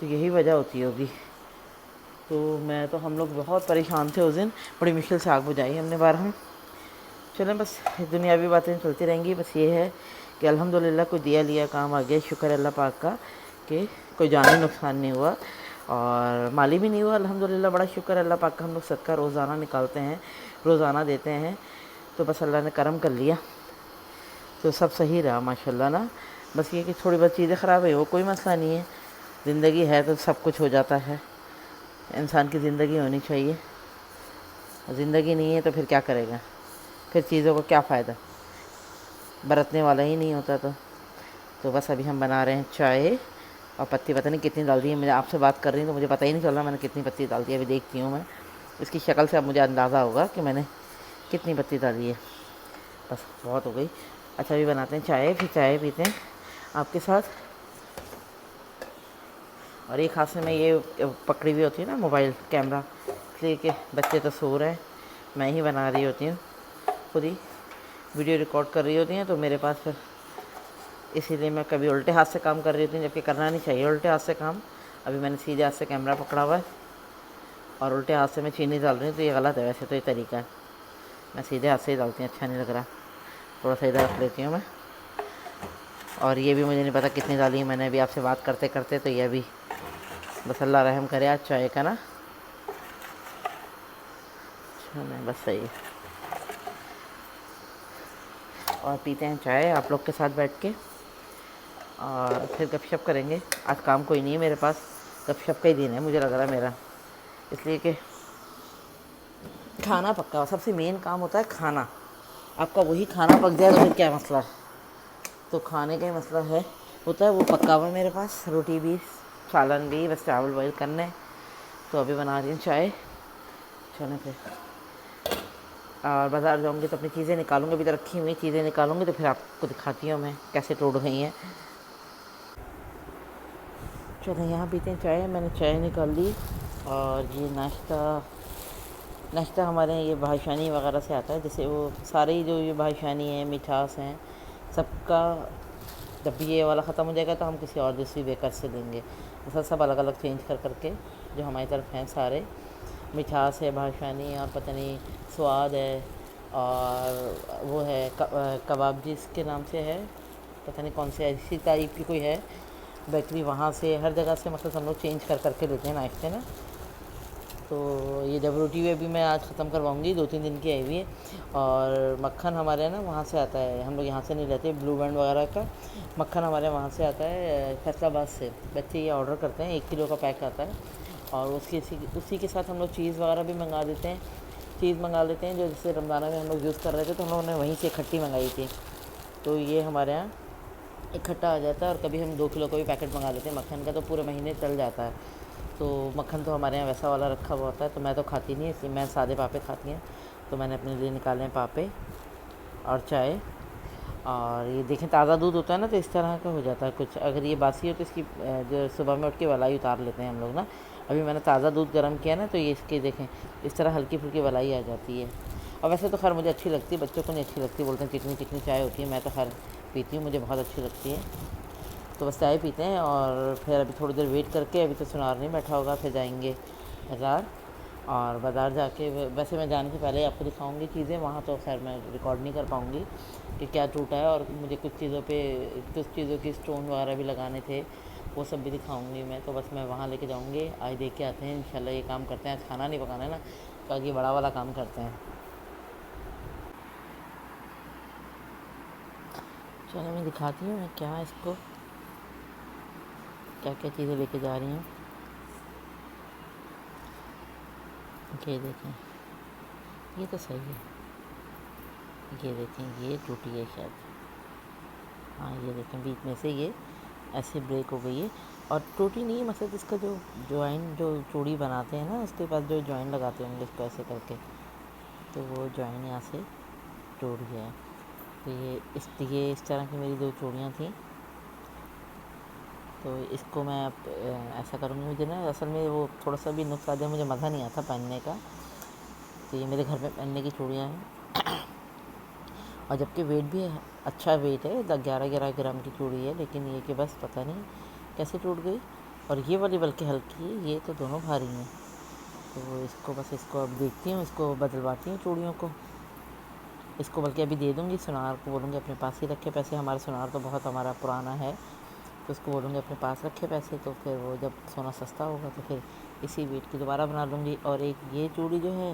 تو یہی وجہ ہوتی ہوگی. تو ہم لوگ بہت پریشان تھے اس دن, بڑی مشکل سے آگ بجھائی ہم نے باہر. چلیں بس دنیاوی باتیں چلتی رہیں گی. بس یہ ہے کہ الحمدللہ کوئی دیا لیا کام آ گیا, شکر اللہ پاک کا کہ کوئی جانی نقصان نہیں ہوا اور مالی بھی نہیں ہوا. الحمدللہ بڑا شکر اللہ پاک کا. ہم لوگ صدقہ روزانہ نکالتے ہیں, روزانہ دیتے ہیں, تو بس اللہ نے کرم کر لیا تو سب صحیح رہا ماشاءاللہ نا. بس یہ کہ تھوڑی بہت چیزیں خراب ہوئی وہ کوئی مسئلہ نہیں ہے, زندگی ہے تو سب کچھ ہو جاتا ہے. انسان کی زندگی ہونی چاہیے, زندگی نہیں ہے تو پھر کیا کرے گا, پھر چیزوں کو کیا فائدہ, برتنے والا ہی نہیں ہوتا. تو بس ابھی ہم بنا رہے ہیں چائے, اور پتی پتہ نہیں کتنی ڈال دی ہے. میں آپ سے بات کر رہی ہوں تو مجھے پتہ ہی نہیں چل رہا میں نے کتنی پتی ڈال دی ہے. ابھی دیکھتی ہوں میں, اس کی شکل سے اب مجھے اندازہ ہوگا کہ میں نے کتنی پتی ڈالی ہے. بس بہت ہو گئی. اچھا ابھی بناتے ہیں چائے, پھر چائے پیتے ہیں آپ کے ساتھ. اور ایک ہاتھ سے میں یہ پکڑی ہوئی ہوتی ہے نا موبائل کیمرہ, اس لیے کہ بچے تو سو رہے ہیں, میں ہی بنا رہی ہوتی ہوں, خود ہی ویڈیو ریکارڈ کر رہی ہوتی ہیں تو میرے پاس پھر اسی لیے میں کبھی الٹے ہاتھ سے کام کر رہی ہوتی ہوں, جبکہ کرنا نہیں چاہیے الٹے ہاتھ سے کام. ابھی میں نے سیدھے ہاتھ سے کیمرہ پکڑا ہوا ہے اور الٹے ہاتھ سے میں چینی ڈال رہی ہوں, تو یہ غلط ہے. ویسے تو یہ طریقہ ہے, میں سیدھے ہاتھ سے ہی ڈالتی ہوں, اچھا نہیں لگ رہا. تھوڑا سا ادھر رکھ لیتی ہوں میں. اور یہ بھی مجھے نہیں پتا کتنی ڈالی ہے میں نے ابھی آپ سے بات کرتے کرتے, تو یہ ابھی بس اللہ رحم کرے آج چائے کا نا. بس صحیح ہے. اور پیتے ہیں چائے آپ لوگ کے ساتھ بیٹھ کے, اور پھر گپ شپ کریں گے. آج کام کوئی نہیں ہے میرے پاس, گپ شپ کا ہی دن ہے مجھے لگ رہا ہے میرا, اس لیے کہ کھانا پکا ہوا. سب سے مین کام ہوتا ہے کھانا. آپ کا وہی کھانا پک جائے تو پھر کیا مسئلہ ہے. تو کھانے کا ہی مسئلہ ہے, ہوتا ہے وہ پکا ہوا ہے میرے پاس. روٹی بھی, سالن بھی, بس چاول بوائل کرنے. تو ابھی بنا رہی ہوں چائے. چلیں پھر, اور بازار جاؤں گی تو اپنی چیزیں نکالوں گی. ابھی تو رکھی ہوئی چیزیں نکالوں گی تو پھر آپ کو دکھاتی ہوں میں کیسے ٹوٹ گئی ہیں. چلیں یہاں پیتے ہیں چائے. میں نے چائے نکال دی. اور یہ ناشتہ ہمارے یہاں یہ بھاشانی وغیرہ سے آتا ہے, جیسے وہ سارے ہی جو یہ بھاشانی ہیں, مٹھاس ہیں, سب کا جب یہ والا ختم ہو جائے گا تو ہم کسی اور دوسری بیکر سے لیں گے. ایسا سب الگ الگ چینج کر کے جو ہماری طرف ہیں سارے. مٹھاس ہے, بھاشانی, اور پتہ نہیں سواد ہے, اور وہ ہے کباب جس کے نام سے ہے, پتہ نہیں کون سے اسی ٹائپ کی کوئی ہے بیکری. وہاں سے ہر جگہ سے مطلب ہم لوگ چینج کر کے لیتے ہیں ناشتے نا. تو یہ جب روٹی بھی ابھی میں آج ختم کرواؤں گی, 2-3 دن کی آئی ہوئی ہے. اور مکھن ہمارے نا وہاں سے آتا ہے, ہم لوگ یہاں سے نہیں لیتے بلو بینڈ وغیرہ کا. مکھن ہمارے وہاں سے آتا ہے فیصل آباد سے. بچے یہ آرڈر کرتے ہیں, 1 کلو کا پیک آتا ہے. اور اسی کے ساتھ ہم لوگ چیز وغیرہ بھی منگا دیتے ہیں. چیز منگا لیتے ہیں جو جیسے رمضانہ میں ہم لوگ یوز کر رہے تھے, تو ہم لوگوں نے وہیں سے اکٹھی منگائی تھی. تو یہ ہمارے یہاں اکٹھا آ جاتا ہے. اور کبھی ہم 2 کلو کا بھی پیکٹ منگا لیتے ہیں مکھن کا, تو پورے مہینے چل جاتا ہے. تو مکھن تو ہمارے یہاں ویسا والا رکھا ہوا ہوتا ہے, تو میں تو کھاتی نہیں, اس لیے میں سادے پاپے کھاتی ہیں. تو میں نے اپنے لیے نکالے ہیں پاپے اور چائے. اور یہ دیکھیں تازہ دودھ ہوتا ہے نا, تو اس طرح کا ہو جاتا ہے کچھ. اگر یہ باسی ہو تو اس کی جو صبح میں اٹھ کے ولائی اتار لیتے ہیں ہم لوگ نا. ابھی میں نے تازہ دودھ گرم کیا نا, تو یہ اس کے دیکھیں اس طرح ہلکی پھلکی ولائی آ جاتی ہے. اور ویسے تو خیر مجھے اچھی لگتی ہے, بچوں کو نہیں اچھی لگتی, بولتے ہیں چکنی چکنی چائے ہوتی ہے. میں تو خیر پیتی ہوں, مجھے بہت اچھی لگتی ہے. تو بس چائے پیتے ہیں, اور پھر ابھی تھوڑی دیر ویٹ کر کے, ابھی تو سنار نہیں بیٹھا ہوگا, پھر جائیں گے بازار. اور بازار جا کے ویسے میں جانے سے پہلے ہی آپ کو دکھاؤں گی چیزیں. وہاں تو خیر میں ریکارڈ نہیں کر پاؤں گی کہ کیا ٹوٹا ہے, اور مجھے کچھ چیزوں کی اسٹون وغیرہ بھی لگانے تھے, وہ سب بھی دکھاؤں گی میں. تو بس میں وہاں لے کے جاؤں گی, آج دیکھ کے آتے ہیں انشاءاللہ. یہ کام کرتے ہیں, آج کھانا نہیں پکانا ہے نا, تو آج یہ بڑا والا کام کرتے ہیں. چلو میں دکھاتی ہوں میں کیا اس کو کیا کیا چیزیں لے کے جا رہی ہوں. یہ دیکھیں, یہ تو صحیح ہے. یہ دیکھیں, یہ ٹوٹی ہے شاید. ہاں یہ دیکھیں بیچ میں سے یہ ایسے بریک ہو گئی ہے, اور ٹوٹی نہیں ہے. مطلب اس کا جو جوائن جو چوڑی بناتے ہیں نا, اس کے بعد جو جوائن لگاتے ہوں گے اس کو ایسے کر کے, تو وہ جوائن یہاں سے ٹوٹ گیا ہے. تو یہ اس طرح کی میری 2 چوڑیاں تھیں, تو اس کو میں اب ایسا کروں گی. مجھے نا اصل میں وہ تھوڑا سا بھی نقص آ جائے, مجھے مزہ نہیں آتا پہننے کا. تو یہ میرے گھر میں پہننے کی چوڑیاں ہیں, اور جبکہ ویٹ بھی اچھا ویٹ ہے, 11 گرام کی چوڑی ہے. لیکن یہ کہ بس پتہ نہیں کیسے ٹوٹ گئی. اور یہ والی بلکہ ہلکی ہے، یہ تو دونوں بھاری ہیں، تو اس کو اب دیکھتی ہوں، اس کو بدلواتی ہوں چوڑیوں کو، اس کو بلکہ ابھی دے دوں گی، سنار کو بولوں گی اپنے پاس ہی رکھے پیسے، ہمارا سنار تو بہت ہمارا پرانا ہے، تو اس کو بولوں گی اپنے پاس رکھے پیسے، تو پھر وہ جب سونا سستا ہوگا تو پھر اسی ویٹ کی دوبارہ بنا لوں گی۔ اور ایک یہ چوڑی جو ہے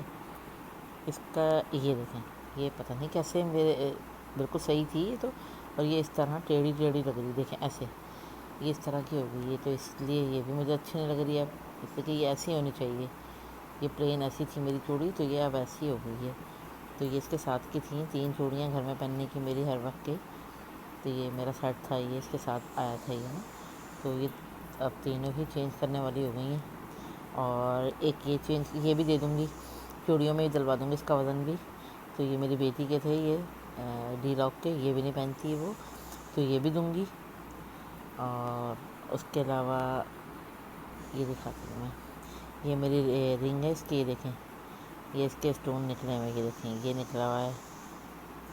اس کا یہ دیکھیں، یہ پتہ نہیں کیسے میرے بالکل صحیح تھی یہ تو، اور یہ اس طرح ٹیڑھی ٹیڑھی لگ رہی، دیکھیں ایسے، یہ اس طرح کی ہو گئی، یہ تو اس لیے یہ بھی مجھے اچھی نہیں لگ رہی ہے، اب اس لیے کہ یہ ایسی ہونی چاہیے، یہ پلین ایسی تھی میری چوڑی، تو یہ اب ایسی ہو گئی ہے۔ تو یہ اس کے ساتھ کی تھیں 3 چوڑیاں گھر میں پہننے کی میری ہر وقت کی، تو یہ میرا سیٹ تھا، یہ اس کے ساتھ آیا تھا یہ نا، تو یہ اب تینوں ہی چینج کرنے والی ہو گئی ہیں۔ اور ایک یہ چینج یہ بھی دے دوں گی، چوڑیوں میں ہی دلوا دوں گی، اس کا وزن بھی، تو یہ میری بیٹی کے تھے یہ ڈی لاک کے، یہ بھی نہیں پہنتی ہے وہ، تو یہ بھی دوں گی۔ اور اس کے علاوہ یہ دکھاتی ہوں میں، یہ میری رنگ ہے اس کی، یہ دیکھیں، یہ اس کے اسٹون نکلے ہوئے، یہ دیکھیں، یہ نکلا ہوا ہے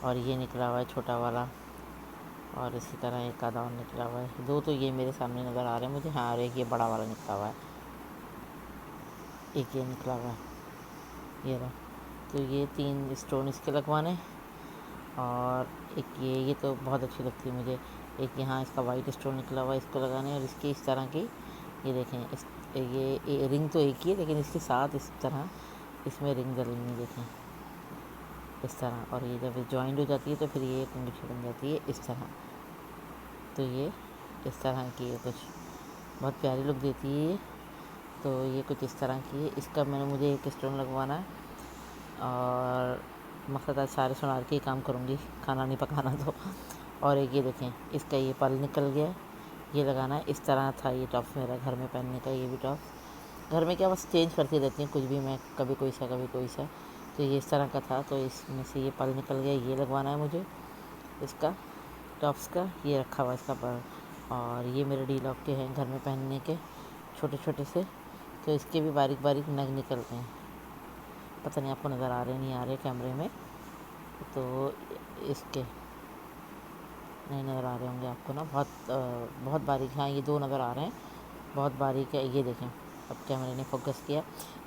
اور یہ نکلا ہوا ہے چھوٹا والا، اور اسی طرح ایک آدھا اور نکلا ہوا ہے، 2 تو یہ میرے سامنے نظر آ رہے ہیں مجھے، ہاں، اور ایک یہ بڑا والا نکلا ہوا ہے، ایک یہ نکلا ہوا ہے، یہ رہا، تو یہ 3 اسٹون اس کے لگوانے، اور ایک یہ تو بہت اچھی لگتی ہے مجھے، ایک یہاں اس کا وائٹ اسٹون نکلا ہوا ہے، اس کو لگانے، اور اس کی اس طرح کی، یہ دیکھیں، یہ رنگ تو ایک ہی ہے لیکن اس کے ساتھ اس طرح اس میں رنگ ڈلیں گی، دیکھیں اس طرح، اور یہ جب جوائنٹ ہو جاتی ہے تو پھر یہ ایک انگوٹھی بن جاتی ہے اس طرح، تو یہ اس طرح کی ہے، کچھ بہت پیاری لک دیتی ہے یہ، تو یہ کچھ اس طرح کی ہے، اس کا مجھے ایک اسٹون لگوانا ہے، اور مقصد آج سارے سنار کے ہی کام کروں گی، کھانا نہیں پکانا تو۔ اور ایک یہ دیکھیں، اس کا یہ پل نکل گیا، یہ لگانا ہے، اس طرح تھا یہ ٹاپ میرا گھر میں پہننے کا، یہ بھی ٹاپ گھر میں کیا بس چینج کرتی رہتی ہیں کچھ بھی میں، کبھی کوئی سا کبھی کوئی سا، تو یہ اس طرح کا تھا، تو اس میں سے یہ پل نکل گیا، یہ لگوانا ہے مجھے اس کا ٹاپس کا، یہ رکھا ہوا اس کا پر، اور یہ میرے ڈی لاک کے ہیں گھر میں پہننے کے چھوٹے چھوٹے سے، تو اس کے بھی باریک باریک نگ نکلتے ہیں، پتہ نہیں آپ کو نظر آ رہے نہیں آ رہے کیمرے میں، تو اس کے نہیں نظر آ رہے ہوں گے آپ کو نا، بہت باریک، ہاں یہ 2 نظر آ رہے ہیں، بہت باریک ہے، یہ دیکھیں اب کیمرے نے فوکس کیا،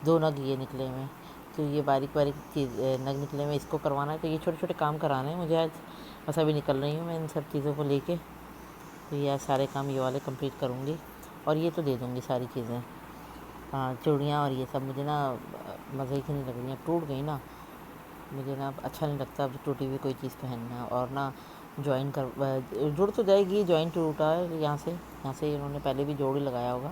2 نگ یہ نکلے ہوئے ہیں، تو یہ باریک باریک چیز نگ نکلے ہوئے، اس کو کروانا ہے، تو یہ چھوٹے چھوٹے کام کرانے ہیں مجھے آج، بس ابھی نکل رہی ہوں میں ان سب چیزوں کو لے کے، تو یہ آج سارے کام یہ والے کمپلیٹ کروں گی، اور یہ تو دے دوں گی ساری چیزیں، ہاں چوڑیاں اور یہ سب مجھے نا مزے کی نہیں لگ رہی ہیں، ٹوٹ گئی نا، مجھے نا اچھا نہیں لگتا اب ٹوٹی ہوئی کوئی چیز پہننا، اور نا جوائن جڑ تو جائے گی، جوائنٹ ٹوٹا ہے یہاں سے انہوں نے پہلے بھی جوڑ ہی لگایا ہوگا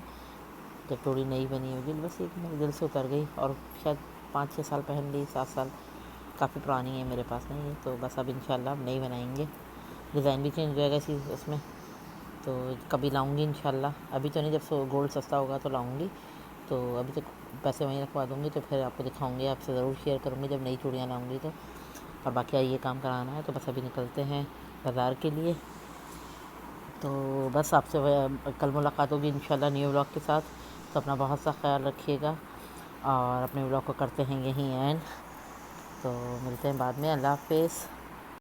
جب چوڑی نئی بنی ہوگی، بس ایک میرے دل سے اتر گئی، اور شاید 5-6 سال پہن لی، 7 سال، کافی پرانی ہے میرے پاس نہیں ہے، تو بس اب انشاءاللہ اب نئی بنائیں گے، ڈیزائن بھی چینج ہو جائے گا اس میں، تو کبھی لاؤں گی انشاءاللہ، ابھی تو نہیں، جب گولڈ سستا ہوگا تو لاؤں گی، تو ابھی تو پیسے وہیں رکھوا دوں گی، تو پھر آپ کو دکھاؤں گی، آپ سے ضرور شیئر کروں گی جب نئی چوڑیاں لاؤں گی تو، اور باقی یہ کام کرانا ہے، تو بس ابھی نکلتے ہیں بازار کے لیے، تو بس آپ سے کل ملاقات ہوگی انشاءاللہ نیو ولاگ کے ساتھ، تو اپنا بہت سا خیال رکھیے گا، اور اپنے ولاگ کو کرتے ہیں یہیں اینڈ، تو ملتے ہیں بعد میں، اللہ حافظ۔